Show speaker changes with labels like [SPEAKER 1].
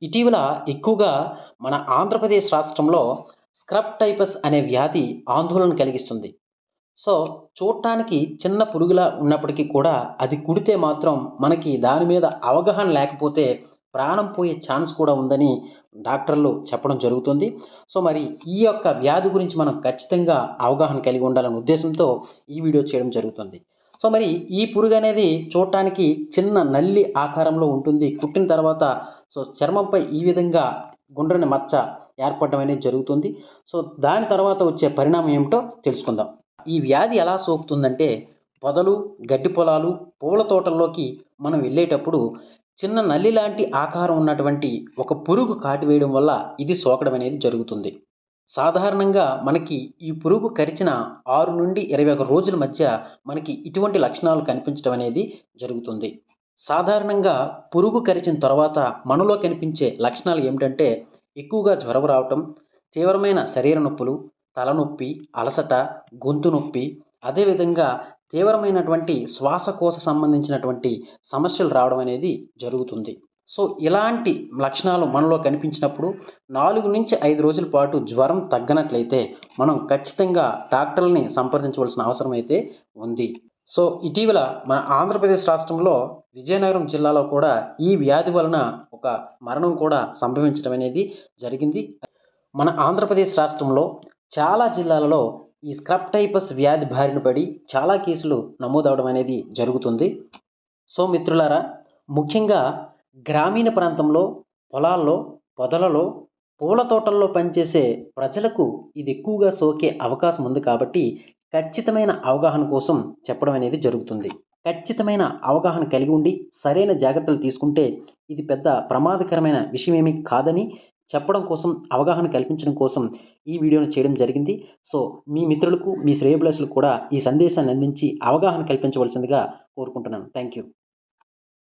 [SPEAKER 1] ఇటీవల ఎక్కువగా మన ఆంధ్రప్రదేశ్ రాష్ట్రంలో స్క్రబ్ టైపస్ అనే వ్యాధి ఆందోళన కలిగిస్తుంది. సో, చూడటానికి చిన్న పురుగులా ఉన్నప్పటికీ కూడా అది కుడితే మాత్రం మనకి దాని మీద అవగాహన లేకపోతే ప్రాణం పోయే ఛాన్స్ కూడా ఉందని డాక్టర్లు చెప్పడం జరుగుతుంది. సో, మరి ఈ యొక్క వ్యాధి గురించి మనం ఖచ్చితంగా అవగాహన కలిగి ఉండాలనే ఉద్దేశంతో ఈ వీడియో చేయడం జరుగుతుంది. సో, మరి ఈ పురుగనేది చూడటానికి చిన్న నల్లి ఆకారంలో ఉంటుంది. కుట్టిన తర్వాత చర్మంపై ఈ విధంగా గుండ్రని మచ్చ ఏర్పడడం అనేది జరుగుతుంది. సో, దాని తర్వాత వచ్చే పరిణామం ఏమిటో తెలుసుకుందాం. ఈ వ్యాధి ఎలా సోకుతుందంటే పొదలు, గడ్డి పొలాలు, పూల తోటల్లోకి మనం వెళ్ళేటప్పుడు చిన్న నల్లి లాంటి ఆకారం ఉన్నటువంటి ఒక పురుగు కాటు వేయడం వల్ల ఇది సోకడం అనేది జరుగుతుంది. సాధారణంగా మనకి ఈ పురుగు కరిచిన 6-21 రోజుల మధ్య మనకి ఇటువంటి లక్షణాలు కనిపించడం అనేది జరుగుతుంది. సాధారణంగా పురుగు కరిచిన తర్వాత మనలో కనిపించే లక్షణాలు ఏమిటంటే ఎక్కువగా జ్వరం రావటం, తీవ్రమైన శరీర నొప్పులు, తలనొప్పి, అలసట, గొంతు నొప్పి, అదేవిధంగా తీవ్రమైనటువంటి శ్వాసకోశ సంబంధించినటువంటి సమస్యలు రావడం అనేది జరుగుతుంది. సో, ఇలాంటి లక్షణాలు మనలో కనిపించినప్పుడు 4-5 రోజుల పాటు జ్వరం తగ్గనట్లయితే మనం ఖచ్చితంగా డాక్టర్‌ని సంప్రదించవలసిన అవసరం అయితే ఉంది. సో, ఇటీవల మన ఆంధ్రప్రదేశ్ రాష్ట్రంలో విజయనగరం జిల్లాలో కూడా ఈ వ్యాధి వలన ఒక మరణం కూడా సంభవించడం అనేది జరిగింది. మన ఆంధ్రప్రదేశ్ రాష్ట్రంలో చాలా జిల్లాలలో ఈ స్క్రబ్ టైపస్ వ్యాధి బారిన పడి చాలా కేసులు నమోదవడం అనేది జరుగుతుంది. సో, మిత్రులారా, ముఖ్యంగా గ్రామీణ ప్రాంతంలో, పొలాల్లో, పొదలలో, పూల తోటల్లో పనిచేసే ప్రజలకు ఇది ఎక్కువగా సోకే అవకాశం ఉంది కాబట్టి ఖచ్చితమైన అవగాహన కోసం చెప్పడం అనేది జరుగుతుంది. ఖచ్చితమైన అవగాహన కలిగి ఉండి సరైన జాగ్రత్తలు తీసుకుంటే ఇది పెద్ద ప్రమాదకరమైన విషయమేమీ కాదని చెప్పడం కోసం, అవగాహన కల్పించడం కోసం ఈ వీడియోను చేయడం జరిగింది. సో, మీ మిత్రులకు, మీ శ్రేయోభిలాషులకు కూడా ఈ సందేశాన్ని అందించి అవగాహన కల్పించవలసిందిగా కోరుకుంటున్నాను. Thank you.